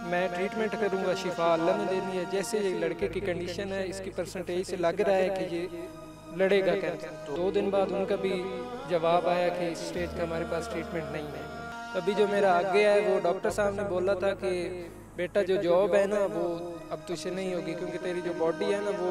मैं ट्रीटमेंट करूंगा, शिफा अल्लाह ने देनी है। जैसे ये लड़के की कंडीशन है, इसकी परसेंटेज से लग रहा है कि ये लड़ेगा कैंसर। तो 2 दिन बाद उनका भी जवाब आया कि इस स्टेज का हमारे पास ट्रीटमेंट नहीं है। अभी जो मेरा आगे है वो डॉक्टर साहब ने बोला था कि बेटा जो जॉब है ना वो अब तुझसे नहीं होगी, क्योंकि तेरी जो बॉडी है ना वो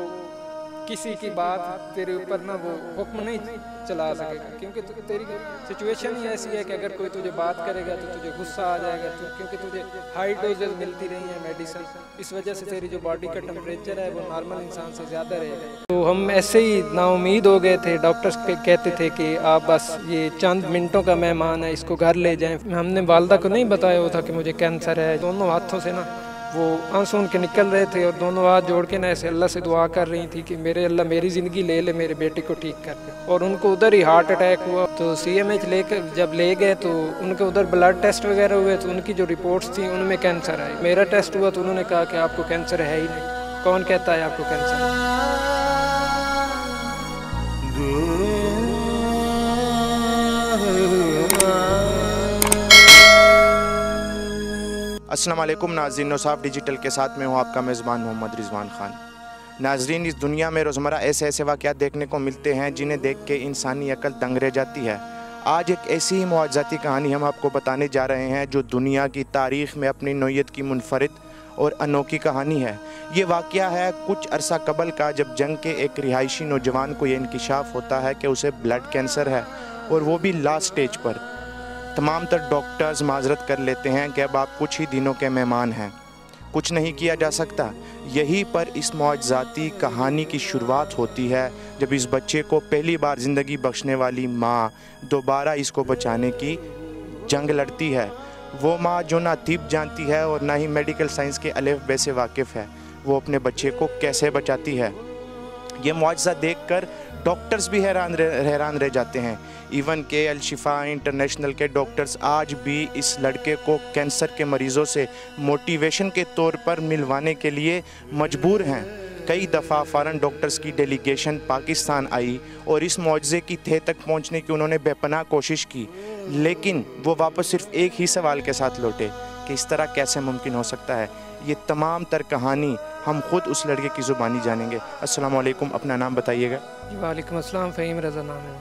किसी की बात तेरे ऊपर ना वो हुक्म नहीं चला सकेगा, क्योंकि तेरी सिचुएशन ही ऐसी है कि अगर कोई तुझे बात करेगा तो तुझे गुस्सा आ जाएगा, क्योंकि तुझे हाई डोजेज मिलती रही हैं मेडिसिन, इस वजह से तेरी जो बॉडी का टेम्परेचर है वो नॉर्मल इंसान से ज़्यादा रहेगा। तो हम ऐसे ही नाउमीद हो गए थे। डॉक्टर्स कहते थे कि आप बस ये चंद मिनटों का मेहमान है, इसको घर ले जाएं। हमने वालदा को नहीं बताया हुआ था कि मुझे कैंसर है। दोनों हाथों से ना वो आंसू उनके निकल रहे थे और दोनों हाथ जोड़ के ना ऐसे अल्लाह से दुआ कर रही थी कि मेरे अल्लाह मेरी ज़िंदगी ले ले, मेरे बेटे को ठीक कर दे। और उनको उधर ही हार्ट अटैक हुआ। तो CMH लेकर जब ले गए तो उनके उधर ब्लड टेस्ट वगैरह हुए तो उनकी जो रिपोर्ट्स थी उनमें कैंसर आई। मेरा टेस्ट हुआ तो उन्होंने कहा कि आपको कैंसर है ही नहीं। कौन कहता है आपको कैंसर है? अस्सलाम वालेकुम नाज़रीन, नौसाफ डिजिटल के साथ में हूँ आपका मेज़बान मोहम्मद रिजवान ख़ान। नाज़रीन, इस दुनिया में रोज़मर्रा ऐसे ऐसे वाक़यात देखने को मिलते हैं जिन्हें देख के इंसानी अकल दंग रह जाती है। आज एक ऐसी ही मुआज़ाती कहानी हम आपको बताने जा रहे हैं जो दुनिया की तारीख़ में अपनी नौइयत की मुनफरिद और अनोखी कहानी है। ये वाक़या है कुछ अरसा कबल का, जब जंग के एक रिहायशी नौजवान को ये इंकिशाफ होता है कि उसे ब्लड कैंसर है, और वो भी लास्ट स्टेज पर। तमाम तर डॉक्टर्स माजरत कर लेते हैं कि अब आप कुछ ही दिनों के मेहमान हैं, कुछ नहीं किया जा सकता। यहीं पर इस मुआज़ाती कहानी की शुरुआत होती है, जब इस बच्चे को पहली बार ज़िंदगी बख्शने वाली माँ दोबारा इसको बचाने की जंग लड़ती है। वो माँ जो ना तिब जानती है और ना ही मेडिकल साइंस के अलफ़बे से वाकिफ़ है, वो अपने बच्चे को कैसे बचाती है। ये मुआज़ा देखकर डॉक्टर्स भी हैरान रह जाते हैं। इवन के अल-शिफा इंटरनेशनल के डॉक्टर्स आज भी इस लड़के को कैंसर के मरीज़ों से मोटिवेशन के तौर पर मिलवाने के लिए मजबूर हैं। कई दफ़ा फ़ॉरेन डॉक्टर्स की डेलीगेशन पाकिस्तान आई और इस मुआज़े की तह तक पहुंचने की उन्होंने बेपनाह कोशिश की, लेकिन वो वापस सिर्फ एक ही सवाल के साथ लौटे कि इस तरह कैसे मुमकिन हो सकता है। ये तमाम तर कहानी हम ख़ुद उस लड़के की ज़ुबानी जानेंगे। अस्सलाम वालेकुम, अपना नाम बताइएगा। वालेकुम अस्सलाम, फ़हीम रज़ा नाम है।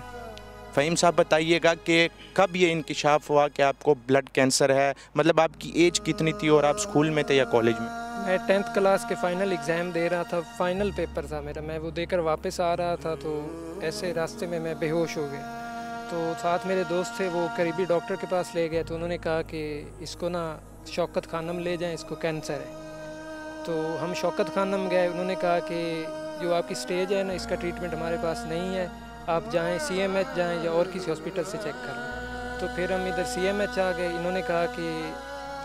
फ़हीम साहब, बताइएगा कि कब ये इंकिशाफ हुआ कि आपको ब्लड कैंसर है? मतलब आपकी एज कितनी थी और आप स्कूल में थे या कॉलेज में? मैं 10th क्लास के फ़ाइनल एग्ज़ाम दे रहा था, फ़ाइनल पेपर था मेरा। मैं वो देकर वापस आ रहा था तो ऐसे रास्ते में मैं बेहोश हो गया। तो साथ मेरे दोस्त थे, वो करीबी डॉक्टर के पास ले गए तो उन्होंने कहा कि इसको ना शौकत खानम ले जाएं, इसको कैंसर है। तो हम शौकत खानम गए। उन्होंने कहा कि जो आपकी स्टेज है ना, इसका ट्रीटमेंट हमारे पास नहीं है, आप जाएं CMH जाएं या और किसी हॉस्पिटल से चेक कर लें। तो फिर हम इधर CMH आ गए। इन्होंने कहा कि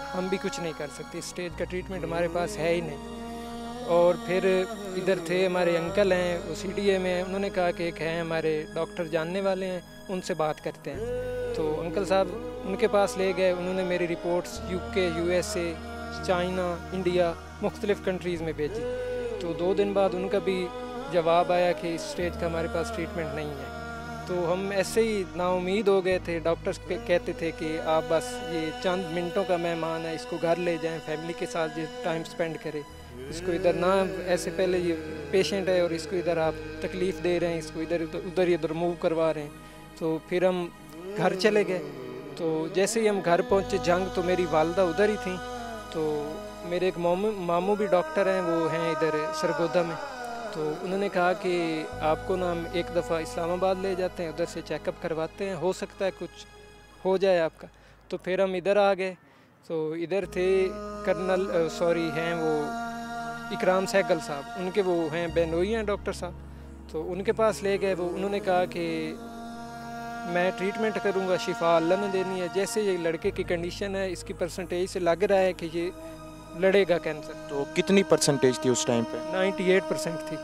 हम भी कुछ नहीं कर सकते, इस स्टेज का ट्रीटमेंट हमारे पास है ही नहीं। और फिर इधर थे हमारे अंकल हैं, वो CDA में हैं। उन्होंने कहा कि एक हैं हमारे डॉक्टर जानने वाले हैं, उनसे बात करते हैं। तो अंकल साहब उनके पास ले गए। उन्होंने मेरी reports UK, USA, China, India, मुख्तलिफ़ कंट्रीज़ में भेजी। तो 2 दिन बाद उनका भी जवाब आया कि इस स्टेज का हमारे पास ट्रीटमेंट नहीं है। तो हम ऐसे ही नाउमीद हो गए थे। डॉक्टर्स कहते थे कि आप बस ये चंद मिनटों का मेहमान है, इसको घर ले जाएं, फैमिली के साथ जो टाइम स्पेंड करें, इसको इधर ना ऐसे पहले ये पेशेंट है और इसको इधर आप तकलीफ़ दे रहे हैं, इसको इधर मूव करवा रहे हैं। तो फिर हम घर चले गए। तो जैसे ही हम घर पहुँचे जंग, तो मेरी वालदा उधर ही थी। तो मेरे एक मामू भी डॉक्टर हैं, वो हैं इधर सरगोदा में। तो उन्होंने कहा कि आपको ना हम एक दफ़ा इस्लामाबाद ले जाते हैं, उधर से चेकअप करवाते हैं, हो सकता है कुछ हो जाए आपका। तो फिर हम इधर आ गए। तो इधर थे हैं वो इकराम सहगल साहब, उनके वो हैं बेनोई हैं डॉक्टर साहब। तो उनके पास ले गए। वो उन्होंने कहा कि मैं ट्रीटमेंट करूंगा, शिफा अल्लाह ने देनी है। जैसे ये लड़के की कंडीशन है, इसकी परसेंटेज से लग रहा है कि ये लड़ेगा कैंसर। तो कितनी परसेंटेज थी उस टाइम पे? 98% थी।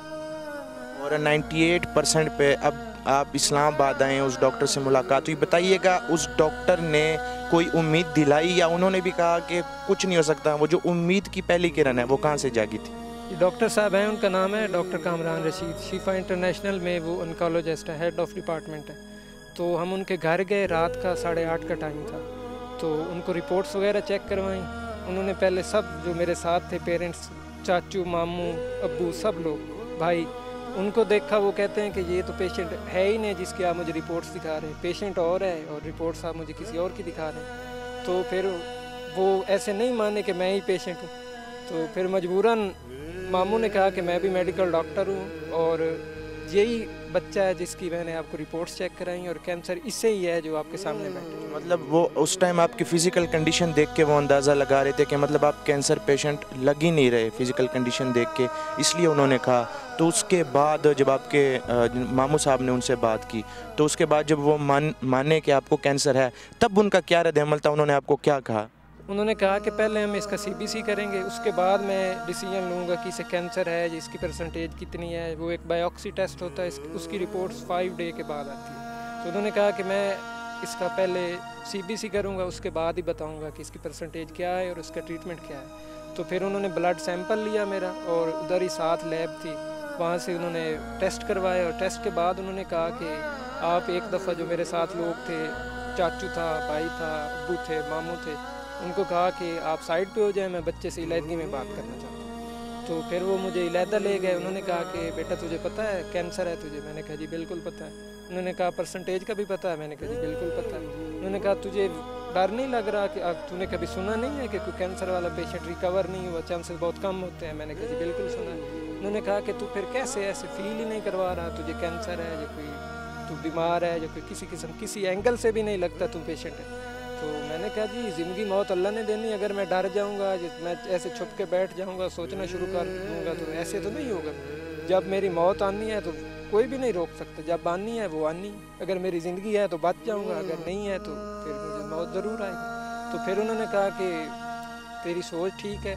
और 98% पे अब आप इस्लामाबाद आए, उस डॉक्टर से मुलाकात हुई। बताइएगा, उस डॉक्टर ने कोई उम्मीद दिलाई या उन्होंने भी कहा कि कुछ नहीं हो सकता? वो जो उम्मीद की पहली किरण है वो कहाँ से जागी थी? ये डॉक्टर साहब हैं, उनका नाम है डॉक्टर कामरान रशीद। शिफा इंटरनेशनल में वो ऑन्कोलॉजिस्ट है, हेड ऑफ डिपार्टमेंट है। तो हम उनके घर गए, रात का 8:30 का टाइम था। तो उनको रिपोर्ट्स वगैरह चेक करवाई। उन्होंने पहले सब जो मेरे साथ थे पेरेंट्स, चाचू, मामू, अब्बू, सब लोग, भाई, उनको देखा। वो कहते हैं कि ये तो पेशेंट है ही नहीं जिसकी आप मुझे रिपोर्ट्स दिखा रहे हैं, पेशेंट और है और रिपोर्ट्स आप मुझे किसी और की दिखा रहे हैं। तो फिर वो ऐसे नहीं माने कि मैं ही पेशेंट हूँ। तो फिर मजबूरन मामू ने कहा कि मैं भी मेडिकल डॉक्टर हूँ और यही बच्चा है जिसकी मैंने आपको रिपोर्ट्स चेक कराई और कैंसर इससे ही है जो आपके सामने बैठे। मतलब वो उस टाइम आपकी फ़िज़िकल कंडीशन देख के वो अंदाज़ा लगा रहे थे कि मतलब आप कैंसर पेशेंट लग ही नहीं रहे फ़िज़िकल कंडीशन देख के, इसलिए उन्होंने कहा। तो उसके बाद जब आपके मामू साहब ने उनसे बात की, तो उसके बाद जब वो माने कि आपको कैंसर है, तब उनका क्या रद्द-ए-अमल था? उन्होंने आपको क्या कहा? उन्होंने कहा कि पहले हम इसका CBC करेंगे, उसके बाद मैं डिसीजन लूँगा कि इसे कैंसर है, इसकी परसेंटेज कितनी है। वो एक बायोप्सी टेस्ट होता है, उसकी रिपोर्ट्स 5 डे के बाद आती है। तो उन्होंने कहा कि मैं इसका पहले CBC करूँगा, उसके बाद ही बताऊँगा कि इसकी परसेंटेज क्या है और उसका ट्रीटमेंट क्या है। तो फिर उन्होंने ब्लड सैंपल लिया मेरा और उधर ही साथ लैब थी, वहाँ से उन्होंने टेस्ट करवाए और टेस्ट के बाद उन्होंने कहा कि आप एक दफ़ा जो मेरे साथ लोग थे, चाचू था, भाई था, अब्बू थे, मामू थे, उनको कहा कि आप साइड पे हो जाएं, मैं बच्चे से इलादगी में बात करना चाहता हूँ। तो फिर वो मुझे इलादा ले गए। उन्होंने कहा कि बेटा तुझे पता है कैंसर है तुझे? मैंने कहा जी बिल्कुल पता है। उन्होंने कहा परसेंटेज का भी पता है? मैंने कहा जी बिल्कुल पता है। उन्होंने कहा तुझे डर नहीं लग रहा कि अब तूने कभी सुना नहीं है कि कोई कैंसर वाला पेशेंट रिकवर नहीं हुआ, चांसेस बहुत कम होते हैं? मैंने कहा जी बिल्कुल सुना है। उन्होंने कहा कि तू फिर कैसे ऐसे फील ही नहीं करवा रहा तुझे कैंसर है, या कोई तू बीमार है, या कोई किसी किस्म किसी एंगल से भी नहीं लगता तू पेशेंट है? तो मैंने कहा जी ज़िंदगी मौत अल्लाह ने देनी, अगर मैं डर जाऊंगा, मैं ऐसे छुप के बैठ जाऊंगा, सोचना शुरू कर दूंगा, तो ऐसे तो नहीं होगा। जब मेरी मौत आनी है तो कोई भी नहीं रोक सकता, जब आनी है वो आनी। अगर मेरी ज़िंदगी है तो बच जाऊंगा, अगर नहीं है तो फिर मुझे मौत ज़रूर आएगी। तो फिर उन्होंने कहा कि तेरी सोच ठीक है,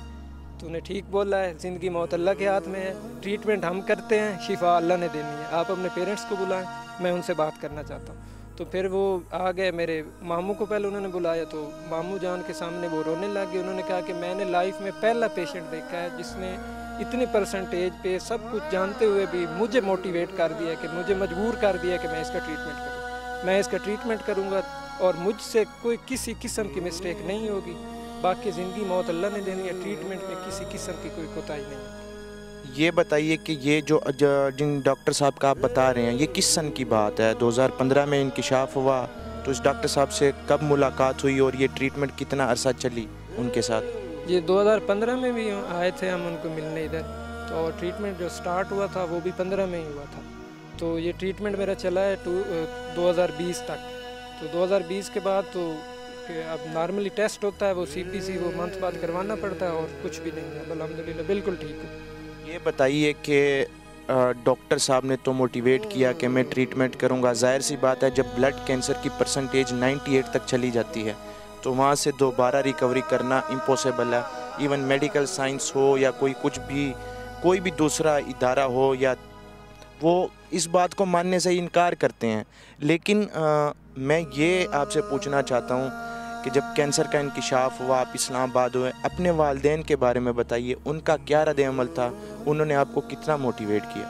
तूने ठीक बोला है, ज़िंदगी मौत अल्लाह के हाथ में है, ट्रीटमेंट हम करते हैं, शिफा अल्लाह ने देनी है, आप अपने पेरेंट्स को बुलाएं, मैं उनसे बात करना चाहता हूँ। तो फिर वो आ गए, मेरे मामू को पहले उन्होंने बुलाया, तो मामू जान के सामने वो रोने लग गए। उन्होंने कहा कि मैंने लाइफ में पहला पेशेंट देखा है जिसने इतनी परसेंटेज पे सब कुछ जानते हुए भी मुझे मोटिवेट कर दिया, कि मुझे मजबूर कर दिया कि मैं इसका ट्रीटमेंट करूँ। मैं इसका ट्रीटमेंट करूँगा और मुझसे कोई किसी किस्म की मिस्टेक नहीं होगी। बाकी ज़िंदगी मौत अल्लाह ने देनी है, ट्रीटमेंट में किसी किस्म की कोई कोताही नहीं है। ये बताइए कि ये जो जिन डॉक्टर साहब का आप बता रहे हैं, ये किस सन की बात है? 2015 में इंकिशाफ हुआ, तो इस डॉक्टर साहब से कब मुलाकात हुई और ये ट्रीटमेंट कितना अरसा चली उनके साथ? ये 2015 में भी आए थे हम उनको मिलने इधर, तो ट्रीटमेंट जो स्टार्ट हुआ था वो भी 15 में ही हुआ था। तो ये ट्रीटमेंट मेरा चला है 2020 तक। तो 2020 के बाद तो अब नॉर्मली टेस्ट होता है, वो CBC वो मंथ बाद करवाना पड़ता है और कुछ भी नहीं है, अल्हम्दुलिल्लाह बिल्कुल ठीक है। ये बताइए कि डॉक्टर साहब ने तो मोटिवेट किया कि मैं ट्रीटमेंट करूंगा। जाहिर सी बात है, जब ब्लड कैंसर की परसेंटेज 98 तक चली जाती है तो वहाँ से दोबारा रिकवरी करना इम्पॉसिबल है। इवन मेडिकल साइंस हो या कोई भी दूसरा इदारा हो, या वो इस बात को मानने से इनकार करते हैं। लेकिन मैं ये आपसे पूछना चाहता हूँ कि जब कैंसर का इंकिशाफ हुआ, आप इस्लामाबाद हुए, अपने वालिदैन के बारे में बताइए, उनका क्या रद्द-ए-अमल था? उन्होंने आपको कितना मोटिवेट किया?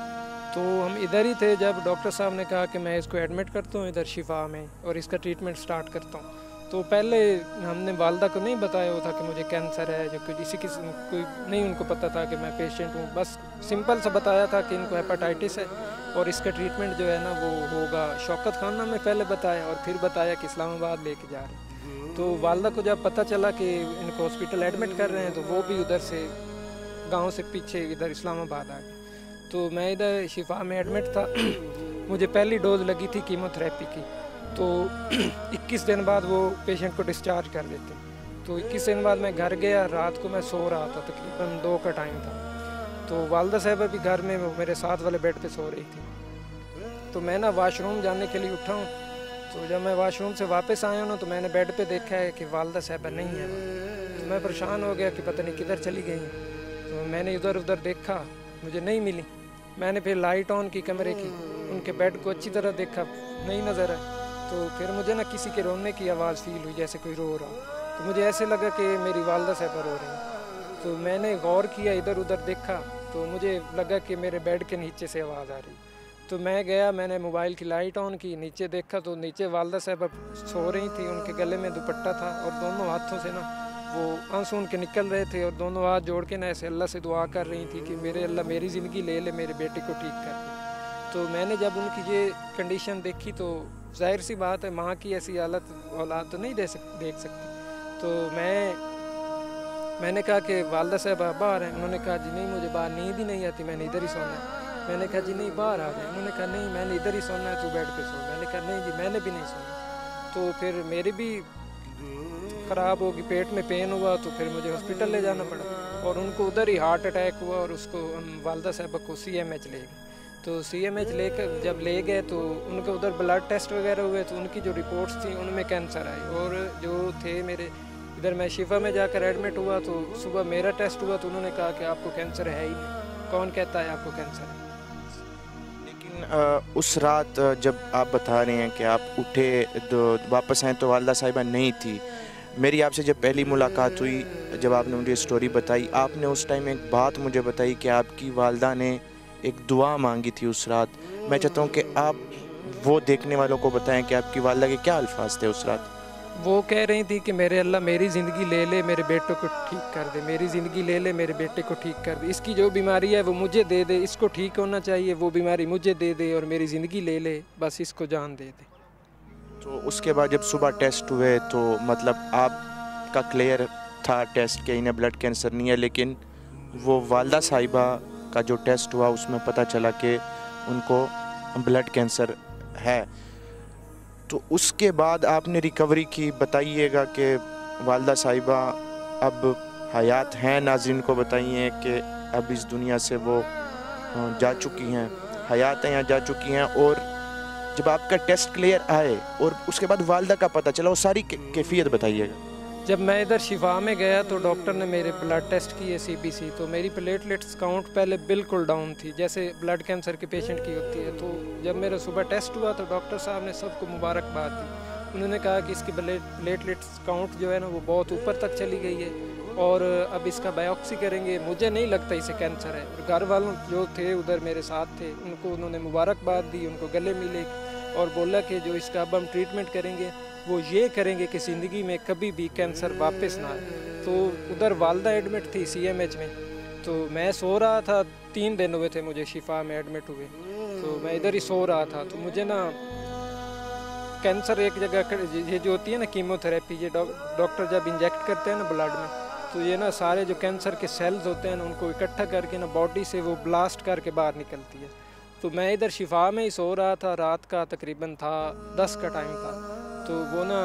तो हम इधर ही थे जब डॉक्टर साहब ने कहा कि मैं इसको एडमिट करता हूँ इधर शिफा में और इसका ट्रीटमेंट स्टार्ट करता हूँ। तो पहले हमने वालदा को नहीं बताया हुआ था कि मुझे कैंसर है, जो कोई किसी कोई नहीं उनको पता था कि मैं पेशेंट हूँ। बस सिंपल सा बताया था कि इनको हेपेटाइटिस है और इसका ट्रीटमेंट जो है ना वो होगा शौकत खाना में, पहले बताया और फिर बताया कि इस्लामाबाद लेके जा रहे हैं। तो वालदा को जब पता चला कि इनको हॉस्पिटल एडमिट कर रहे हैं तो वो भी उधर से गांव से पीछे इधर इस्लामाबाद आ गए। तो मैं इधर शिफा में एडमिट था। मुझे पहली डोज लगी थी कीमोथेरेपी की। तो 21 दिन बाद वो पेशेंट को डिस्चार्ज कर देते। तो 21 दिन बाद मैं घर गया, रात को मैं सो रहा था, तकरीबन 2 का टाइम था। तो वालदा साहबा भी घर में मेरे साथ वाले बेड पे सो रही थी। तो मैं ना वाशरूम जाने के लिए उठा हूँ। तो जब मैं वाशरूम से वापस आया ना तो मैंने बेड पे देखा है कि वालदा साहबा नहीं है। तो मैं परेशान हो गया कि पता नहीं किधर चली गई। तो मैंने इधर उधर देखा, मुझे नहीं मिली। मैंने फिर लाइट ऑन की कमरे की, उनके बेड को अच्छी तरह देखा, नहीं नज़र है। तो फिर मुझे ना किसी के रोने की आवाज़ फील हुई, जैसे कोई रो रहा। तो मुझे ऐसे लगा कि मेरी वालदा साहबा रो रही है। तो मैंने गौर किया, इधर उधर देखा, तो मुझे लगा कि मेरे बेड के नीचे से आवाज़ आ रही। तो मैं गया, मैंने मोबाइल की लाइट ऑन की, नीचे देखा तो नीचे वालदा साहबा सो रही थी, उनके गले में दुपट्टा था और दोनों हाथों से ना वो आंसू उनके निकल रहे थे और दोनों हाथ जोड़ के ना ऐसे अल्लाह से दुआ कर रही थी कि मेरे अल्लाह मेरी ज़िंदगी ले ले, मेरे बेटे को ठीक कर दे। तो मैंने जब उनकी ये कंडीशन देखी तो जाहिर सी बात है माँ की ऐसी हालत औलाद तो नहीं देख सकती। तो मैंने कहा कि वालदा साहब आप बाहर हैं। उन्होंने कहा जी नहीं, मुझे बाहर नींद ही नहीं आती, मैंने इधर ही सोना है। मैंने कहा जी नहीं बाहर आ जाए। उन्होंने कहा नहीं मैंने इधर ही सोना है, तू बेड पे सो। मैंने कहा नहीं जी मैंने भी नहीं सोना। तो फिर मेरी भी ख़राब होगी, पेट में पेन हुआ तो फिर मुझे हॉस्पिटल ले जाना पड़ा और उनको उधर ही हार्ट अटैक हुआ और उसको हम वालदा साहब को CMH ले गए। तो CMH लेकर जब ले गए तो उनके उधर ब्लड टेस्ट वगैरह हुए तो उनकी जो रिपोर्ट्स थी उनमें कैंसर आई। और जो थे मेरे इधर मैं शिफा में जाकर एडमिट हुआ तो सुबह मेरा टेस्ट हुआ तो उन्होंने कहा कि आपको कैंसर है ही नहीं। कौन कहता है आपको कैंसर है। लेकिन उस रात जब आप बता रहे हैं कि आप उठे तो वापस आए तो वालदा साहिबा नहीं थी। मेरी आपसे जब पहली मुलाकात हुई, जब आपने मुझे स्टोरी बताई, आपने उस टाइम एक बात मुझे बताई कि आपकी वालदा ने एक दुआ मांगी थी उस रात। मैं चाहता हूँ कि आप वो देखने वालों को बताएं कि आपकी वालदा के क्या अल्फाज थे उस रात। वो कह रही थी कि मेरे अल्लाह मेरी ज़िंदगी ले ले, मेरे बेटे को ठीक कर दे, मेरी ज़िंदगी ले ले, मेरे बेटे को ठीक कर दे। इसकी जो बीमारी है वो मुझे दे दे, इसको ठीक होना चाहिए, वो बीमारी मुझे दे दे और मेरी ज़िंदगी ले ले, बस इसको जान दे दे। तो उसके बाद जब सुबह टेस्ट हुए तो मतलब आपका क्लियर था टेस्ट के इन्हें ब्लड कैंसर नहीं है, लेकिन वो वालदा साहिबा का जो टेस्ट हुआ उसमें पता चला कि उनको ब्लड कैंसर है। तो उसके बाद आपने रिकवरी की, बताइएगा कि वालदा साहिबा अब हयात हैं। नाज़रीन को बताइए कि अब इस दुनिया से वो जा चुकी हैं, हयात हैं या जा चुकी हैं। और जब आपका टेस्ट क्लियर आए और उसके बाद वालदा का पता चला, वो सारी कैफियत बताइएगा। जब मैं इधर शिफा में गया तो डॉक्टर ने मेरे ब्लड टेस्ट किए CBC, तो मेरी प्लेटलेट्स काउंट पहले बिल्कुल डाउन थी जैसे ब्लड कैंसर के पेशेंट की होती है। तो जब मेरा सुबह टेस्ट हुआ तो डॉक्टर साहब ने सबको मुबारकबाद दी। उन्होंने कहा कि इसकी प्लेटलेट्स काउंट जो है ना वो बहुत ऊपर तक चली गई है और अब इसका बायोप्सी करेंगे। मुझे नहीं लगता इसे कैंसर है। और घर वालों जो थे उधर मेरे साथ थे उनको उन्होंने मुबारकबाद दी, उनको गले मिले और बोला कि जो इसका अब हम ट्रीटमेंट करेंगे वो ये करेंगे कि ज़िंदगी में कभी भी कैंसर वापस ना आए। तो उधर वालदा एडमिट थी CMH में, तो मैं सो रहा था। 3 दिन हुए थे मुझे शिफा में एडमिट हुए, तो मैं इधर ही सो रहा था। तो मुझे ना कैंसर एक जगह ये जो होती है ना कीमोथेरेपी, ये डॉक्टर जब इंजेक्ट करते हैं ना ब्लड में, तो ये ना सारे जो कैंसर के सेल्स होते हैं ना उनको इकट्ठा करके ना बॉडी से वो ब्लास्ट करके बाहर निकलती है। तो मैं इधर शिफा में ही सो रहा था, रात का तकरीबन था 10 का टाइम था। तो वो ना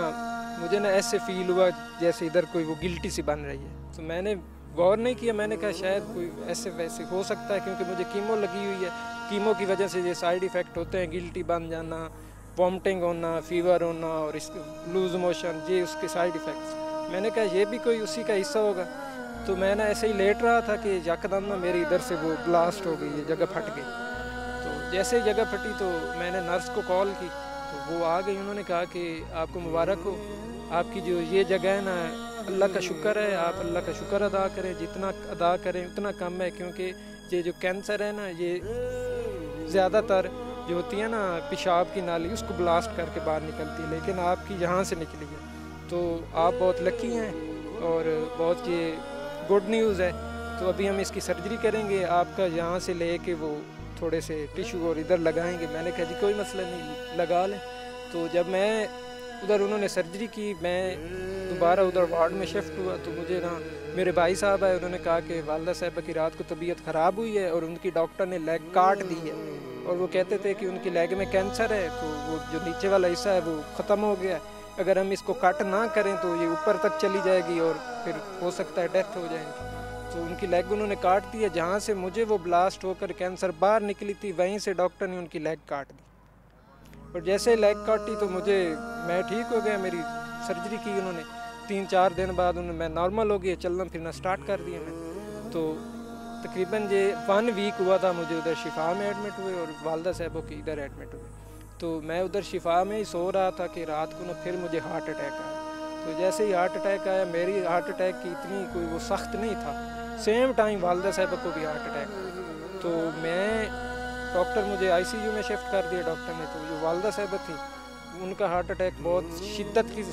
मुझे ना ऐसे फील हुआ जैसे इधर कोई वो गिल्टी सी बन रही है। तो मैंने गौर नहीं किया, मैंने कहा शायद कोई ऐसे वैसे हो सकता है क्योंकि मुझे कीमो लगी हुई है। कीमो की वजह से ये साइड इफ़ेक्ट होते हैं, गिल्टी बन जाना, वॉमिटिंग होना, फीवर होना और इसके लूज मोशन, ये उसके साइड इफ़ेक्ट्स। मैंने कहा ये भी कोई उसी का हिस्सा होगा। तो मैं ना ऐसे ही लेट रहा था कि यकदम ना मेरी इधर से वो ब्लास्ट हो गई, ये जगह फट गई। तो जैसे जगह फटी तो मैंने नर्स को कॉल की तो वो आ गई। उन्होंने कहा कि आपको मुबारक हो, आपकी जो ये जगह है ना अल्लाह का शुक्र है, आप अल्लाह का शुक्र अदा करें, जितना अदा करें उतना कम है। क्योंकि ये जो कैंसर है ना ये ज़्यादातर जो होती है ना पेशाब की नाली उसको ब्लास्ट करके बाहर निकलती है, लेकिन आपकी यहाँ से निकली है। तो आप बहुत लकी हैं और बहुत ये गुड न्यूज़ है। तो अभी हम इसकी सर्जरी करेंगे, आपका यहाँ से ले के वो थोड़े से टिश्यू और इधर लगाएंगे। मैंने कहा जी कोई मसला नहीं, लगा लें। तो जब मैं उधर उन्होंने सर्जरी की, मैं दोबारा उधर वार्ड में शिफ्ट हुआ तो मुझे ना मेरे भाई साहब आए। उन्होंने कहा कि वालदा साहबा की रात को तबीयत ख़राब हुई है और उनकी डॉक्टर ने लेग काट दी है और वो कहते थे कि उनकी लेग में कैंसर है, तो वो जो नीचे वाला हिस्सा है वो ख़त्म हो गया है। अगर हम इसको कट ना करें तो ये ऊपर तक चली जाएगी और फिर हो सकता है डेथ हो जाएगी। तो उनकी लेग उन्होंने काट दी है। जहाँ से मुझे वो ब्लास्ट होकर कैंसर बाहर निकली थी वहीं से डॉक्टर ने उनकी लेग काट दी। और जैसे लेग काटी तो मैं ठीक हो गया, मेरी सर्जरी की उन्होंने। 3-4 दिन बाद मैं नॉर्मल हो गया, चलना फिरना स्टार्ट कर दिया मैंने। तो तकरीबन ये 1 वीक हुआ था मुझे उधर शिफा में एडमिट हुए और वालदा साहबों की इधर एडमिट हुए। तो मैं उधर शिफा में ही सो रहा था कि रात को ना फिर मुझे हार्ट अटैक आया। तो जैसे ही हार्ट अटैक आया, मेरी हार्ट अटैक की इतनी कोई वो सख्त नहीं था, सेम टाइम वालदा साहबा को भी हार्ट अटैक आया। तो डॉक्टर मुझे ICU में शिफ्ट कर दिया डॉक्टर ने। तो जो वालदा साहबा थी उनका हार्ट अटैक बहुत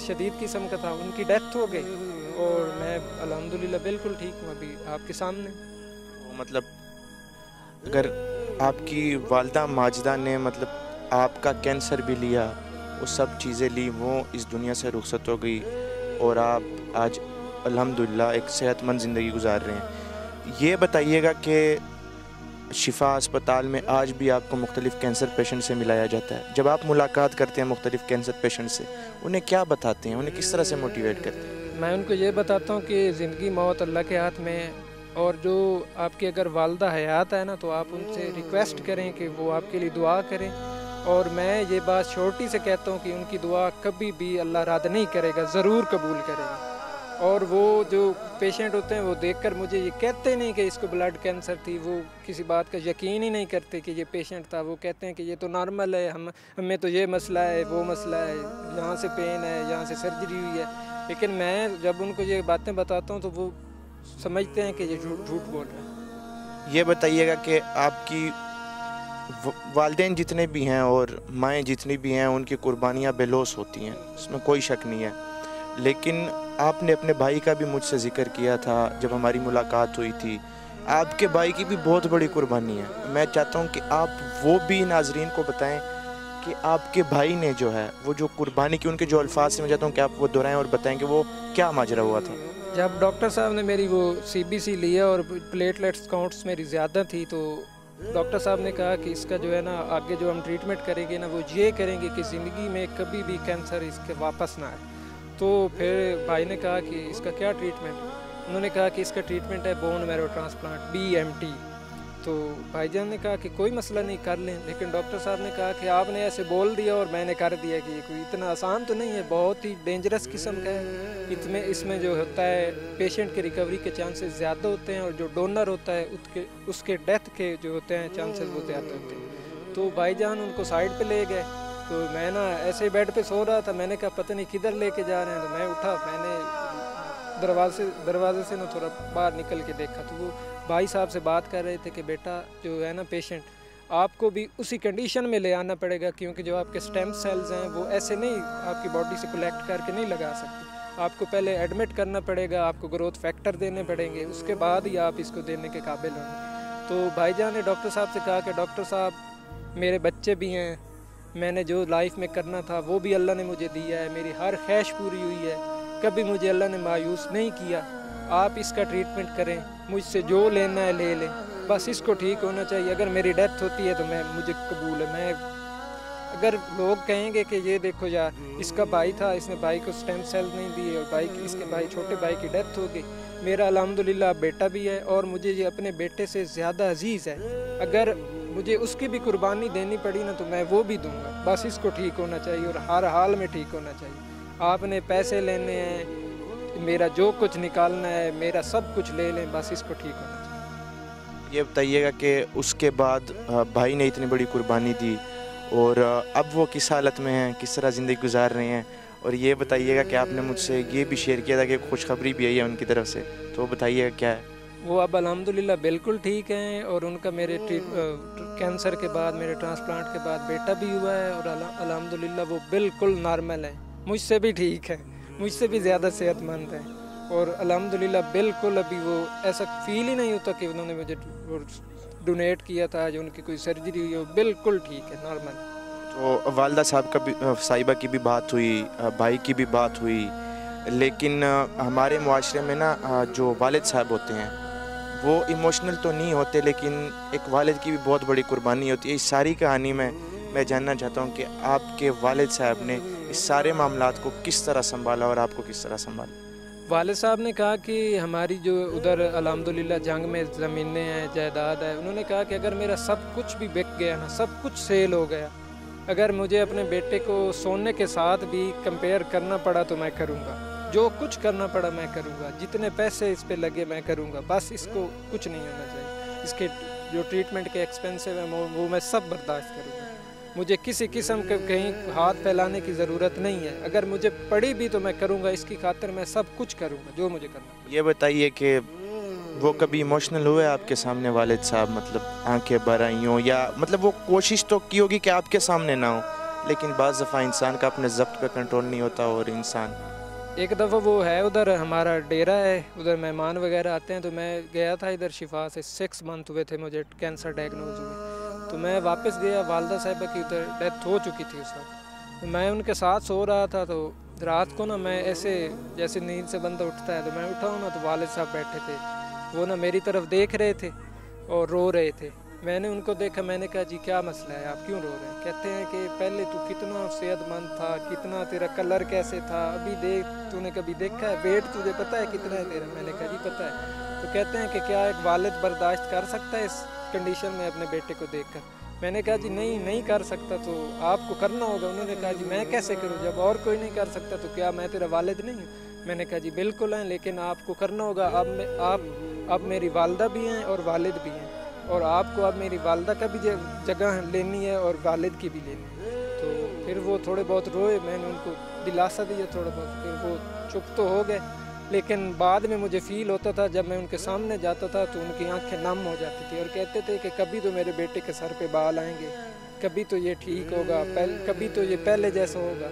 शदीद किस्म का था, उनकी डेथ हो गई और मैं अल्हम्दुलिल्लाह बिल्कुल ठीक हूँ अभी आपके सामने। मतलब अगर आपकी वालदा माजिदा ने मतलब आपका कैंसर भी लिया, वो सब चीज़ें ली, वो इस दुनिया से रुखसत हो गई और आप आज अल्हम्दुलिल्लाह एक सेहतमंद ज़िंदगी गुजार रहे हैं। ये बताइएगा कि शिफा अस्पताल में आज भी आपको मुख्तलिफ़ कैंसर पेशेंट से मिलाया जाता है। जब आप मुलाकात करते हैं मुख्तलिफ़ कैंसर पेशेंट से, उन्हें क्या बताते हैं, उन्हें किस तरह से मोटिवेट करते हैं? मैं उनको ये बताता हूँ कि ज़िंदगी मौत अल्लाह के हाथ में है और जो आपकी अगर वालदा हयात है ना, तो आप उनसे रिक्वेस्ट करें कि वो आपके लिए दुआ करें। और मैं ये बात छोटी से कहता हूँ कि उनकी दुआ कभी भी अल्लाह रद्द नहीं करेगा, ज़रूर कबूल करेगा। और वो जो पेशेंट होते हैं वो देखकर मुझे ये कहते नहीं कि इसको ब्लड कैंसर थी, वो किसी बात का यकीन ही नहीं करते कि ये पेशेंट था। वो कहते हैं कि ये तो नॉर्मल है, हमें तो ये मसला है, वो मसला है, यहाँ से पेन है, यहाँ से सर्जरी हुई है। लेकिन मैं जब उनको ये बातें बताता हूँ तो वो समझते हैं कि ये झूठ बोल रहे हैं। ये बताइएगा कि आपकी वालिदैन जितने भी हैं और माएँ जितनी भी हैं, उनकी कुर्बानियाँ बेलौस होती हैं, इसमें कोई शक नहीं है। लेकिन आपने अपने भाई का भी मुझसे ज़िक्र किया था जब हमारी मुलाकात हुई थी। आपके भाई की भी बहुत बड़ी कुर्बानी है। मैं चाहता हूँ कि आप वो भी नाज़रीन को बताएं कि आपके भाई ने जो है वो जो कुर्बानी की, उनके जो अल्फाज से मैं चाहता हूँ कि आप वो दोहराएं और बताएं कि वो क्या माजरा हुआ था। जब डॉक्टर साहब ने मेरी वो CBC लिया और प्लेटलेट्स काउंट्स मेरी ज़्यादा थी, तो डॉक्टर साहब ने कहा कि इसका जो है ना आगे जो हम ट्रीटमेंट करेंगे ना, वो ये करेंगे कि ज़िंदगी में कभी भी कैंसर इसके वापस ना आए। तो फिर भाई ने कहा कि इसका क्या ट्रीटमेंट, उन्होंने कहा कि इसका ट्रीटमेंट है बोन मैरो ट्रांसप्लांट, BMT। तो भाईजान ने कहा कि कोई मसला नहीं, कर लें। लेकिन डॉक्टर साहब ने कहा कि आपने ऐसे बोल दिया और मैंने कर दिया कि ये कोई इतना आसान तो नहीं है, बहुत ही डेंजरस किस्म का है। इसमें जो होता है पेशेंट के रिकवरी के चांसेस ज़्यादा होते हैं और जो डोनर होता है उसके डेथ के जो होते हैं चांसेस वो ज़्यादा होते हैं। तो भाईजान उनको साइड पे ले गए। तो मैं ना ऐसे बेड पे सो रहा था, मैंने कहा पता नहीं किधर लेके जा रहे हैं। तो मैं उठा, मैंने दरवाजे से ना थोड़ा बाहर निकल के देखा तो वो भाई साहब से बात कर रहे थे कि बेटा जो है ना पेशेंट, आपको भी उसी कंडीशन में ले आना पड़ेगा, क्योंकि जो आपके स्टेम सेल्स हैं वो ऐसे नहीं आपकी बॉडी से कलेक्ट करके नहीं लगा सकते। आपको पहले एडमिट करना पड़ेगा, आपको ग्रोथ फैक्टर देने पड़ेंगे, उसके बाद ही आप इसको देने के काबिल होंगे। तो भाईजान ने डॉक्टर साहब से कहा कि डॉक्टर साहब मेरे बच्चे भी हैं, मैंने जो लाइफ में करना था वो भी अल्लाह ने मुझे दिया है, मेरी हर ख्वाहिश पूरी हुई है, कभी मुझे अल्लाह ने मायूस नहीं किया। आप इसका ट्रीटमेंट करें, मुझसे जो लेना है ले लें, बस इसको ठीक होना चाहिए। अगर मेरी डेथ होती है तो मुझे कबूल है। मैं अगर लोग कहेंगे कि ये देखो यार इसका भाई था, इसने भाई को स्टेम सेल नहीं दिए और इसके छोटे भाई की डेथ हो गई, मेरा अल्हम्दुलिल्लाह बेटा भी है और मुझे ये अपने बेटे से ज़्यादा अजीज़ है। अगर मुझे उसकी भी कुर्बानी देनी पड़ी ना तो मैं वो भी दूंगा, बस इसको ठीक होना चाहिए और हर हाल में ठीक होना चाहिए। आपने पैसे लेने हैं, मेरा जो कुछ निकालना है, मेरा सब कुछ ले लें, बस इसको ठीक होना चाहिए। ये बताइएगा कि उसके बाद भाई ने इतनी बड़ी कुर्बानी दी और अब वो किस हालत में हैं, किस तरह ज़िंदगी गुजार रहे हैं। और ये बताइएगा कि आपने मुझसे ये भी शेयर किया था कि खुशखबरी भी आई है उनकी तरफ से, तो बताइएगा क्या है। वो अब अल्हम्दुलिल्लाह बिल्कुल ठीक हैं और उनका मेरे कैंसर के बाद, मेरे ट्रांसप्लांट के बाद बेटा भी हुआ है और अल्हम्दुलिल्लाह वो बिल्कुल नॉर्मल है, मुझसे भी ठीक है, मुझसे भी ज़्यादा सेहतमंद है और अल्हम्दुलिल्लाह बिल्कुल अभी वो ऐसा फील ही नहीं होता कि उन्होंने मुझे डोनेट किया था, जो उनकी कोई सर्जरी हुई हो, बिल्कुल ठीक है, नॉर्मल। तो वालदा साहब का भी, साहिबा की भी बात हुई, भाई की भी बात हुई, लेकिन हमारे मुआशरे में ना जो वालिद साहब होते हैं वो इमोशनल तो नहीं होते, लेकिन एक वालिद की भी बहुत बड़ी कुर्बानी होती है। इस सारी कहानी में मैं जानना चाहता हूँ कि आपके वालिद साहब ने इस सारे मामलात को किस तरह संभाला और आपको किस तरह संभाला। वालिद साहब ने कहा कि हमारी जो उधर अल्हम्दुलिल्लाह जंग में ज़मीनें हैं, जायदाद है, उन्होंने कहा कि अगर मेरा सब कुछ भी बिक गया ना, सब कुछ सेल हो गया, अगर मुझे अपने बेटे को सोने के साथ भी कंपेयर करना पड़ा तो मैं करूँगा, जो कुछ करना पड़ा मैं करूँगा, जितने पैसे इस पे लगे मैं करूँगा, बस इसको कुछ नहीं होना चाहिए। इसके जो ट्रीटमेंट के एक्सपेंसिव है वो मैं सब बर्दाश्त करूँगा, मुझे किसी किस्म के कहीं हाथ फैलाने की ज़रूरत नहीं है, अगर मुझे पड़ी भी तो मैं करूँगा, इसकी खातिर मैं सब कुछ करूँगा जो मुझे करना। ये बताइए कि वो कभी इमोशनल हुए आपके सामने वालिद साहब, मतलब आंखें भर आई हों, या मतलब वो कोशिश तो की होगी कि आपके सामने ना हो, लेकिन बाज़ दफ़ा इंसान का अपने ज़ब्त पे कंट्रोल नहीं होता और इंसान एक दफ़ा वो है उधर हमारा डेरा है, उधर मेहमान वगैरह आते हैं, तो मैं गया था इधर शिफा से 6 मंथ हुए थे मुझे कैंसर डायग्नोज हुए। तो मैं वापस गया, वालदा साहिबा की उधर डेथ हो चुकी थी उस वक्त। तो मैं उनके साथ सो रहा था, तो रात को ना मैं ऐसे जैसे नींद से बंदा उठता है, तो मैं उठा हूँ ना, तो वालिद साहब बैठे थे, वो ना मेरी तरफ देख रहे थे और रो रहे थे। मैंने उनको देखा, मैंने कहा जी क्या मसला है, आप क्यों रो रहे हैं? कहते हैं कि पहले तू कितना सेहतमंद था, कितना तेरा कलर कैसे था, अभी देख, तूने कभी देखा है, वेट तुझे पता है कितना है तेरा? मैंने कहा जी पता है। तो कहते हैं कि क्या एक वालिद बर्दाश्त कर सकता है इस कंडीशन में अपने बेटे को देखकर? मैंने कहा जी नहीं कर सकता, तो आपको करना होगा। उन्होंने कहा जी मैं कैसे करूँ, जब और कोई नहीं कर सकता तो क्या मैं तेरा वालिद नहीं हूँ? मैंने कहा जी बिल्कुल हैं, लेकिन आपको करना होगा। आप मेरी वालदा भी हैं और वालिद भी हैं, और आपको अब मेरी वालदा का भी जगह लेनी है और वालिद की भी लेनी है। तो फिर वो थोड़े बहुत रोए, मैंने उनको दिलासा दिया थोड़ा बहुत, फिर वो चुप तो हो गए। लेकिन बाद में मुझे फ़ील होता था, जब मैं उनके सामने जाता था तो उनकी आंखें नम हो जाती थी और कहते थे कि कभी तो मेरे बेटे के सर पे बाल आएंगे, कभी तो ये ठीक होगा, कभी तो ये पहले जैसा होगा।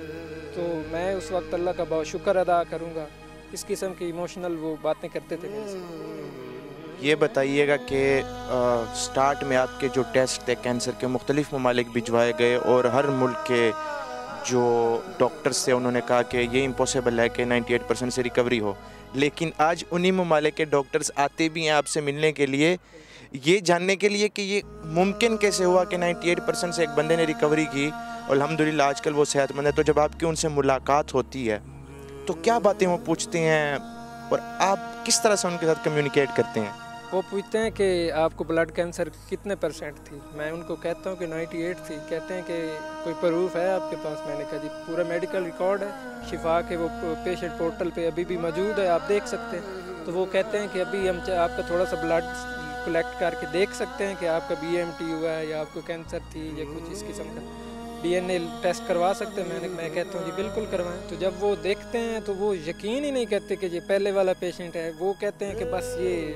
तो मैं उस वक्त अल्लाह का बहुत शुक्र अदा करूँगा। इस किस्म की इमोशनल वो बातें करते थे मेरे से। ये बताइएगा कि स्टार्ट में आपके जो टेस्ट थे कैंसर के मुख्तलिफ़ ममालिक भिजवाए गए और हर मुल्क के जो डॉक्टर्स थे उन्होंने कहा कि ये इम्पॉसिबल है कि 98% से रिकवरी हो, लेकिन आज उन्हीं ममालिक के डॉक्टर्स आते भी हैं आपसे मिलने के लिए, ये जानने के लिए कि ये मुमकिन कैसे हुआ कि 98% से एक बंदे ने रिकवरी की और अल्हम्दुलिल्लाह आजकल वो सेहतमंद है। तो जब आपकी उनसे मुलाकात होती है तो क्या बातें वो पूछते हैं और आप किस तरह से उनके साथ कम्युनिकेट करते हैं? वो पूछते हैं कि आपको ब्लड कैंसर कितने % थी? मैं उनको कहता हूँ कि 98 थी। कहते हैं कि कोई प्रूफ है आपके पास? मैंने कहा जी पूरा मेडिकल रिकॉर्ड है, शिफा के वो पेशेंट पोर्टल पे अभी भी मौजूद है, आप देख सकते हैं। तो वो कहते हैं कि अभी हम आपका थोड़ा सा ब्लड कलेक्ट करके देख सकते हैं कि आपका BMT हुआ है या आपको कैंसर थी या कुछ इस किस्म का DNA टेस्ट करवा सकते हैं। मैं कहता हूँ जी बिल्कुल करवाएं। तो जब वो देखते हैं तो वो यकीन ही नहीं करते कि ये पहले वाला पेशेंट है। वो कहते हैं कि बस ये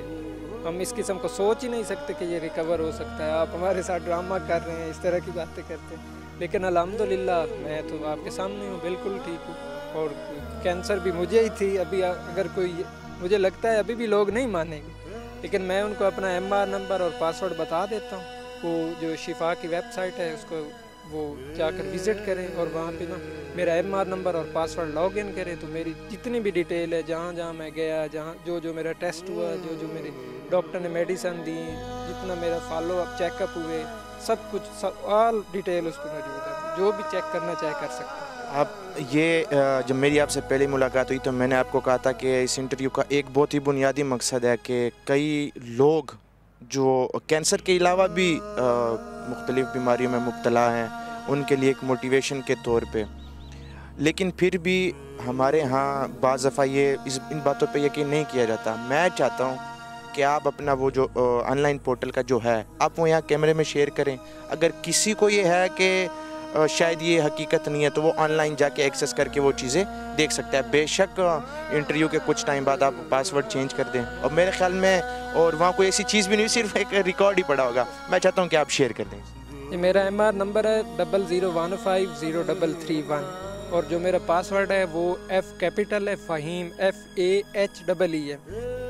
हम इस किस्म को सोच ही नहीं सकते कि ये रिकवर हो सकता है, आप हमारे साथ ड्रामा कर रहे हैं, इस तरह की बातें करते हैं। लेकिन अल्हम्दुलिल्लाह मैं तो आपके सामने हूँ, बिल्कुल ठीक हूँ। और कैंसर भी मुझे ही थी। अभी अगर कोई, मुझे लगता है अभी भी लोग नहीं मानेंगे, लेकिन मैं उनको अपना MR नंबर और पासवर्ड बता देता हूँ। वो जो शिफा की वेबसाइट है उसको वो जाकर विज़िट करें और वहाँ पे ना मेरा MR नंबर और पासवर्ड लॉगिन करें, तो मेरी जितनी भी डिटेल है, जहाँ जहाँ मैं गया, जहाँ जो मेरा टेस्ट हुआ, जो मेरे डॉक्टर ने मेडिसन दी, जितना मेरा फॉलो अप चेकअप हुए, सब कुछ ऑल डिटेल उस पर मौजूद है। जो भी चेक करना चाहे कर सकते हैं आप। ये जब मेरी आपसे पहली मुलाकात हुई तो मैंने आपको कहा था कि इस इंटरव्यू का एक बहुत ही बुनियादी मकसद है कि कई लोग जो कैंसर के अलावा भी मुख्तलिफ़ बीमारियों में मुब्तला हैं, उनके लिए एक मोटिवेशन के तौर पे, लेकिन फिर भी हमारे यहाँ बाज़ दफ़ा इन बातों पे यकीन नहीं किया जाता। मैं चाहता हूँ कि आप अपना वो जो ऑनलाइन पोर्टल का जो है आप वो यहाँ कैमरे में शेयर करें। अगर किसी को ये है कि शायद ये हकीकत नहीं है तो वो ऑनलाइन जाके एक्सेस करके वो चीज़ें देख सकता है। बेशक इंटरव्यू के कुछ टाइम बाद आप पासवर्ड चेंज कर दें, और मेरे ख्याल में और वहाँ कोई ऐसी चीज़ भी नहीं, सिर्फ एक रिकॉर्ड ही पड़ा होगा। मैं चाहता हूँ कि आप शेयर कर दें। ये मेरा MR नंबर है 00150331 और जो मेरा पासवर्ड है वो F कैपिटल है, फ़हीम FAHEE है,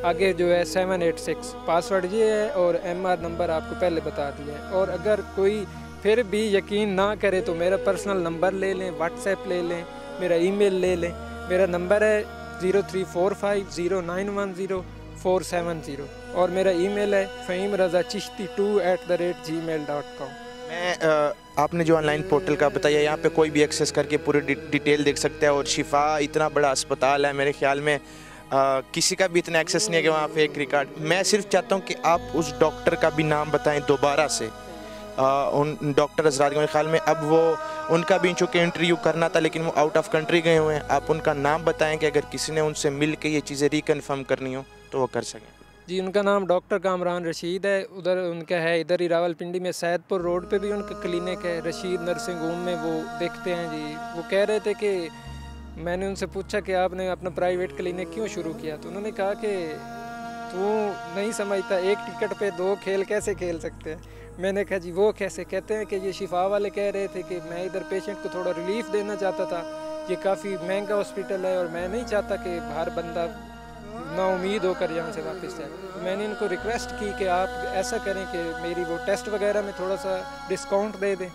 आगे जो है 786। पासवर्ड ये है और MR नंबर आपको पहले बता दिया है। और अगर कोई फिर भी यकीन ना करे तो मेरा पर्सनल नंबर ले लें, व्हाट्सएप ले लें, मेरा ईमेल ले लें। मेरा नंबर है 03450910 और मेरा ईमेल है fahimrazachishti2@gmail.com। आपने जो ऑनलाइन पोर्टल का बताया, यहाँ पे कोई भी एक्सेस करके पूरी डिटेल देख सकता है। और शिफा इतना बड़ा अस्पताल है, मेरे ख्याल में किसी का भी इतना एक्सेस नहीं है कि वहाँ पे एक रिकॉर्ड। मैं सिर्फ चाहता हूँ कि आप उस डॉक्टर का भी नाम बताएं दोबारा से। उन डॉक्टर हज़रात के ख्याल में अब वो उनका भी चूँकि इंटरव्यू करना था लेकिन वो आउट ऑफ कंट्री गए हुए हैं। आप उनका नाम बताएं कि अगर किसी ने उनसे मिल के ये चीज़ें रिकन्फर्म करनी हो तो वो कर सकें। जी, उनका नाम डॉक्टर कामरान रशीद है। उधर उनका है, इधर ही रावलपिंडी में सैदपुर रोड पे भी उनका क्लिनिक है, रशीद नर्सिंग होम में वो देखते हैं जी। वो कह रहे थे कि मैंने उनसे पूछा कि आपने अपना प्राइवेट क्लिनिक क्यों शुरू किया, तो उन्होंने कहा कि तू नहीं समझता, एक टिकट पे 2 खेल कैसे खेल सकते हैं। मैंने कहा जी वो कैसे? कहते हैं कि ये शिफा वाले कह रहे थे कि मैं इधर पेशेंट को थोड़ा रिलीफ देना चाहता था, ये काफ़ी महंगा हॉस्पिटल है और मैं नहीं चाहता कि हर बंदा नाउमीद होकर यहाँ से वापस जाए। तो मैंने इनको रिक्वेस्ट की कि आप ऐसा करें कि मेरी वो टेस्ट वगैरह में थोड़ा सा डिस्काउंट दे दें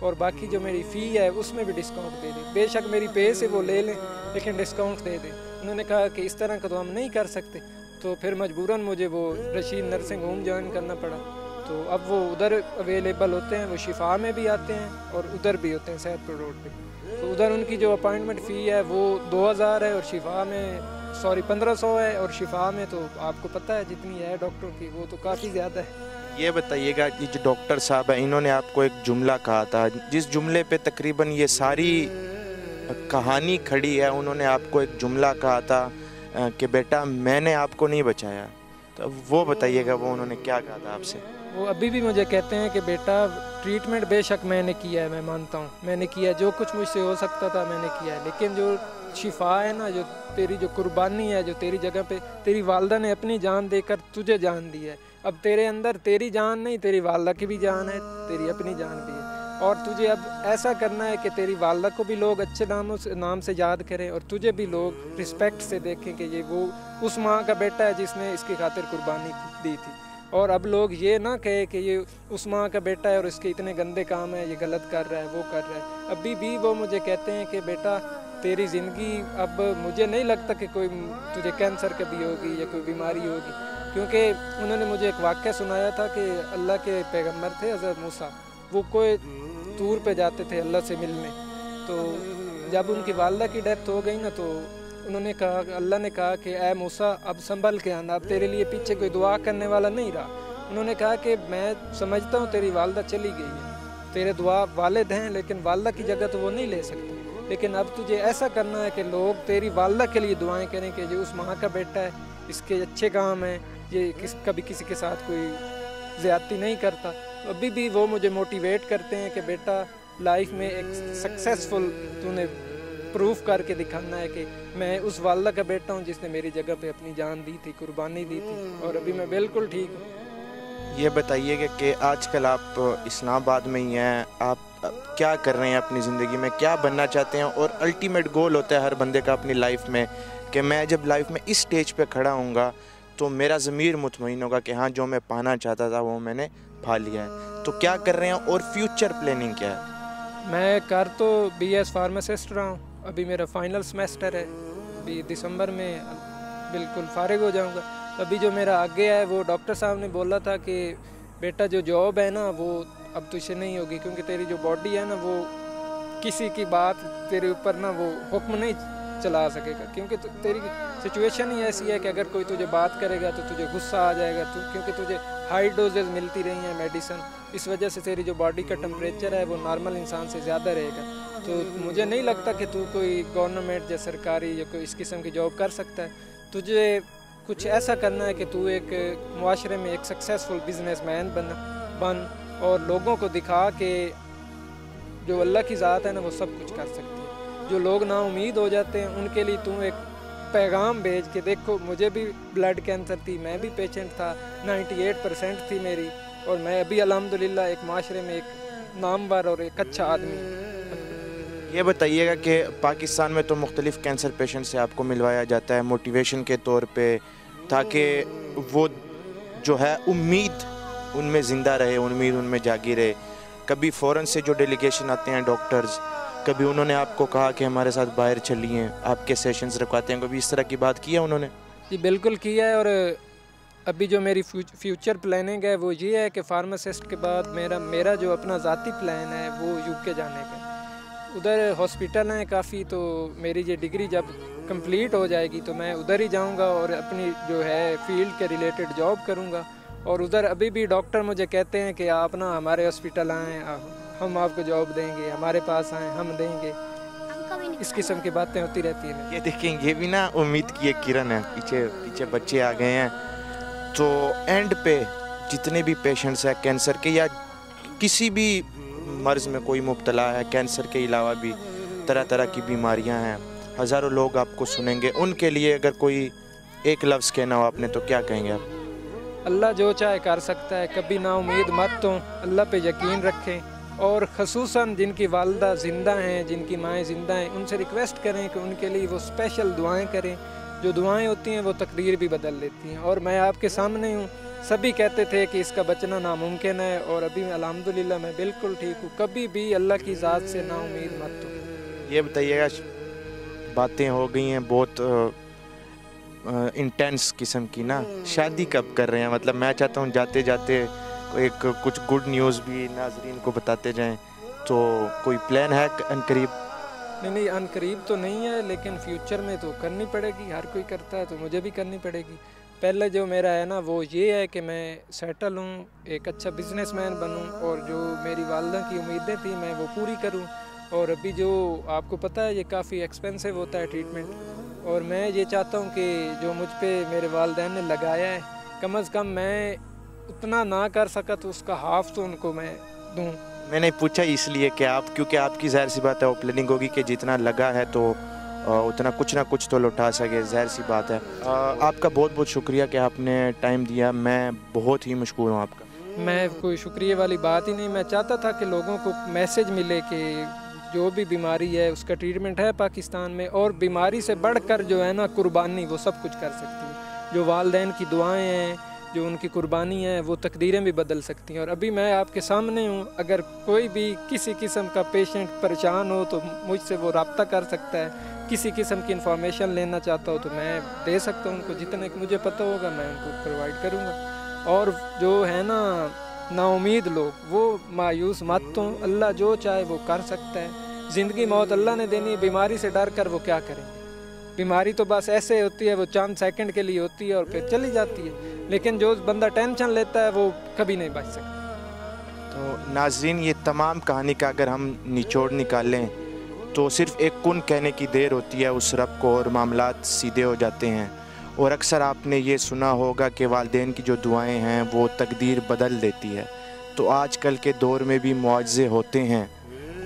और बाकी जो मेरी फ़ी है उसमें भी डिस्काउंट दे दें। बेशक मेरी पे से वो ले लें लेकिन डिस्काउंट दे दें। उन्होंने कहा कि इस तरह का तो हम नहीं कर सकते। तो फिर मजबूरन मुझे वो रशीद नर्सिंग होम ज्वाइन करना पड़ा। तो अब वो उधर अवेलेबल होते हैं, वो शिफा में भी आते हैं और उधर भी होते हैं सैदपुर रोड पे। तो उधर उनकी जो अपॉइंटमेंट फ़ी है वो 2000 है और शिफा में 1500 है, और शिफा में तो आपको पता है जितनी है डॉक्टर की वो तो काफ़ी ज़्यादा है। ये बताइएगा कि जो डॉक्टर साहब हैं इन्होंने आपको एक जुमला कहा था, जिस जुमले पे तकरीबन ये सारी कहानी खड़ी है। उन्होंने आपको एक जुमला कहा था कि बेटा मैंने आपको नहीं बचाया, तो वो बताइएगा वो उन्होंने क्या कहा था आपसे। वो अभी भी मुझे कहते हैं कि बेटा ट्रीटमेंट बेशक मैंने किया है, मैं मानता हूँ मैंने किया, जो कुछ मुझसे हो सकता था मैंने किया है, लेकिन जो शिफा है ना, जो तेरी जो कुर्बानी है, जो तेरी जगह पे तेरी वालदा ने अपनी जान देकर तुझे जान दी है, अब तेरे अंदर तेरी जान नहीं तेरी वालदा की भी जान है, तेरी अपनी जान भी है। और तुझे अब ऐसा करना है कि तेरी वालदा को भी लोग अच्छे नाम से याद करें और तुझे भी लोग रिस्पेक्ट से देखें कि ये वो उस माँ का बेटा है जिसने इसकी खातिर कुर्बानी दी थी। और अब लोग ये ना कहे कि ये उस माँ का बेटा है और इसके इतने गंदे काम है, ये गलत कर रहा है, वो कर रहा है। अभी भी वो मुझे कहते हैं कि बेटा तेरी ज़िंदगी, अब मुझे नहीं लगता कि कोई तुझे कैंसर कभी होगी या कोई बीमारी होगी, क्योंकि उन्होंने मुझे एक वाक़या सुनाया था कि अल्लाह के पैगम्बर थे हज़रत मूसा, वो कोई टूर पे जाते थे अल्लाह से मिलने। तो जब उनकी वालदा की डेथ हो गई ना, तो उन्होंने कहा, अल्लाह ने कहा कि ऐ मूसा अब संभल के आना, अब तेरे लिए पीछे कोई दुआ करने वाला नहीं रहा। उन्होंने कहा कि मैं समझता हूँ तेरी वालदा चली गई है, तेरे दुआ वालिद हैं लेकिन वालदा की जगह तो वो नहीं ले सकते, लेकिन अब तुझे ऐसा करना है कि लोग तेरी वालदा के लिए दुआएं करें कि ये उस माँ का बेटा है, इसके अच्छे काम हैं, ये कभी किसी के साथ कोई ज़्यादती नहीं करता। अभी भी वो मुझे मोटिवेट करते हैं कि बेटा लाइफ में एक सक्सेसफुल तूने प्रूफ करके दिखाना है कि मैं उस वालदा का बेटा हूँ जिसने मेरी जगह पे अपनी जान दी थी, कुर्बानी दी थी, और अभी मैं बिल्कुल ठीक हूँ। ये बताइएगा कि आजकल आप इस्लामाबाद में ही हैं, आप क्या कर रहे हैं अपनी ज़िंदगी में, क्या बनना चाहते हैं, और अल्टीमेट गोल होता है हर बंदे का अपनी लाइफ में कि मैं जब लाइफ में इस स्टेज पे खड़ा हूँगा तो मेरा ज़मीर मुतमईन होगा कि हाँ जो मैं पाना चाहता था वो मैंने पा लिया है। तो क्या कर रहे हैं और फ्यूचर प्लानिंग क्या है? मैं कर तो BS फार्मासिस्ट रहा हूँ, अभी मेरा फाइनल सेमेस्टर है, अभी दिसंबर में बिल्कुल फारिग हो जाऊँगा। अभी जो मेरा आगे है वो डॉक्टर साहब ने बोला था कि बेटा जो जॉब है ना वो अब तुझसे नहीं होगी, क्योंकि तेरी जो बॉडी है ना वो किसी की बात तेरे ऊपर ना वो हुक्म नहीं चला सकेगा, क्योंकि तेरी सिचुएशन ही ऐसी है कि अगर कोई तुझे बात करेगा तो तुझे गुस्सा आ जाएगा, क्योंकि तुझे हाई डोजेज मिलती रही हैं मेडिसिन, इस वजह से तेरी जो बॉडी का टेम्परेचर है वो नॉर्मल इंसान से ज़्यादा रहेगा। तो मुझे नहीं लगता कि तू कोई गवर्नमेंट या सरकारी या कोई इस किस्म की जॉब कर सकता है। तुझे कुछ ऐसा करना है कि तू एक मुआशरे में एक सक्सेसफुल बिजनेसमैन बन और लोगों को दिखा कि जो अल्लाह की ज़ात है ना वो सब कुछ कर सकती है। जो लोग नाउमीद हो जाते हैं उनके लिए तू एक पैगाम भेज के देखो, मुझे भी ब्लड कैंसर थी, मैं भी पेशेंट था, 98% थी मेरी, और मैं अभी अल्हम्दुलिल्लाह एक माशरे में एक नामवर और एक अच्छा आदमी। ये बताइएगा कि पाकिस्तान में तो मुख्तलिफ़ कैंसर पेशेंट से आपको मिलवाया जाता है मोटिवेशन के तौर पे, ताकि वो जो है उम्मीद उनमें ज़िंदा रहे, उम्मीद उनमें जागी रहे। कभी फ़ौरन से जो डेलीगेशन आते हैं डॉक्टर्स, कभी उन्होंने आपको कहा कि हमारे साथ बाहर चलिए, आपके सेशंस रखवाते हैं, कभी इस तरह की बात की है उन्होंने? जी बिल्कुल किया है, और अभी जो मेरी फ्यूचर प्लानिंग है वो ये है कि फार्मासिस्ट के बाद मेरा जो अपना ज़ाती प्लान है वो UK जाने का। उधर हॉस्पिटल हैं काफ़ी, तो मेरी ये डिग्री जब कंप्लीट हो जाएगी तो मैं उधर ही जाऊंगा और अपनी जो है फील्ड के रिलेटेड जॉब करूंगा। और उधर अभी भी डॉक्टर मुझे कहते हैं कि आप ना हमारे हॉस्पिटल आएँ, हम आपको जॉब देंगे, हमारे पास आएँ हम देंगे, इस किस्म की बातें होती रहती हैं। ये देखें, ये भी ना उम्मीद की एक किरण है। पीछे बच्चे आ गए हैं। तो एंड पे जितने भी पेशेंट्स हैं कैंसर के या किसी भी मर्ज़ में कोई मुब्तला है, कैंसर के अलावा भी तरह तरह की बीमारियां हैं, हज़ारों लोग आपको सुनेंगे, उनके लिए अगर कोई एक लफ्ज़ कहना हो आपने तो क्या कहेंगे आप? अल्लाह जो चाहे कर सकता है, कभी ना उम्मीद मत हो, अल्लाह पे यकीन रखें। और ख़ुसूसन जिनकी वालदा ज़िंदा हैं, जिनकी माएँ ज़िंदा हैं, उनसे रिक्वेस्ट करें कि उनके लिए वो स्पेशल दुआएं करें। जो दुआएं होती हैं वो तकदीर भी बदल लेती हैं। और मैं आपके सामने हूँ, सभी कहते थे कि इसका बचना नामुमकिन है, और अभी अल्हम्दुलिल्लाह मैं बिल्कुल ठीक हूँ। कभी भी अल्लाह की ज़ात से ना उम्मीद मत हो। ये बताइएगा, बातें हो गई हैं बहुत इंटेंस किस्म की ना, शादी कब कर रहे हैं? मतलब मैं चाहता हूँ जाते जाते एक कुछ गुड न्यूज़ भी नाजरीन को बताते जाएं, तो कोई प्लान है अनकरीब? नहीं, अनकरीब तो नहीं है, लेकिन फ्यूचर में तो करनी पड़ेगी। हर कोई करता है तो मुझे भी करनी पड़ेगी। पहले जो मेरा है ना वो ये है कि मैं सेटल हूँ, एक अच्छा बिजनेसमैन बनूँ, और जो मेरी वालदा की उम्मीदें थी मैं वो पूरी करूँ। और अभी जो आपको पता है ये काफ़ी एक्सपेंसिव होता है ट्रीटमेंट, और मैं ये चाहता हूँ कि जो मुझ पे मेरे वालिदैन ने लगाया है, कम अज़ कम मैं उतना ना कर सका तो उसका हाफ तो उनको मैं दूँ। मैंने पूछा इसलिए कि आप, क्योंकि आपकी ज़ाहिर सी बात है वो प्लानिंग होगी कि जितना लगा है तो उतना कुछ ना कुछ तो लौटा सके, ज़ाहिर सी बात है। आपका बहुत बहुत शुक्रिया कि आपने टाइम दिया, मैं बहुत ही मशकूर हूँ आपका। मैं कोई शुक्रिया वाली बात ही नहीं, मैं चाहता था कि लोगों को मैसेज मिले कि जो भी बीमारी है उसका ट्रीटमेंट है पाकिस्तान में, और बीमारी से बढ़कर जो है ना कुर्बानी, वो सब कुछ कर सकती है। जो वालिदैन की दुआएं हैं, जो उनकी कुर्बानी है, वो तकदीरें भी बदल सकती हैं। और अभी मैं आपके सामने हूँ, अगर कोई भी किसी किस्म का पेशेंट परेशान हो तो मुझसे वो रब्ता कर सकता है। किसी किस्म की इन्फॉर्मेशन लेना चाहता हो तो मैं दे सकता हूँ उनको, जितने कि मुझे पता होगा मैं उनको प्रोवाइड करूँगा। और जो है ना नाउमीद लोग, वो मायूस मत हो, अल्लाह जो चाहे वो कर सकता है। ज़िंदगी मौत अल्लाह ने देनी है, बीमारी से डर कर वो क्या करेंगे? बीमारी तो बस ऐसे होती है, वो चंद सेकंड के लिए होती है और फिर चली जाती है। लेकिन जो बंदा टेंशन लेता है वो कभी नहीं बच सकता। तो नाज़रीन, ये तमाम कहानी का अगर हम निचोड़ निकालें तो सिर्फ़ एक कुन कहने की देर होती है उस रब को, और मामलात सीधे हो जाते हैं। और अक्सर आपने ये सुना होगा कि वालिदैन की जो दुआएं हैं वो तकदीर बदल देती है। तो आजकल के दौर में भी मुआज़े होते हैं,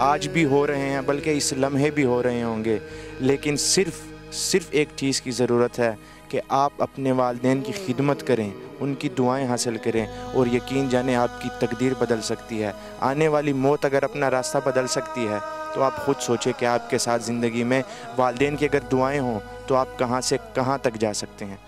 आज भी हो रहे हैं, बल्कि इस लम्हे भी हो रहे होंगे। लेकिन सिर्फ़ एक चीज़ की ज़रूरत है कि आप अपने वालिदैन की खिदमत करें, उनकी दुआएं हासिल करें, और यकीन जाने आपकी तकदीर बदल सकती है। आने वाली मौत अगर अपना रास्ता बदल सकती है तो आप ख़ुद सोचें कि आपके साथ ज़िंदगी में वालिदैन की अगर दुआएं हों तो आप कहां से कहां तक जा सकते हैं।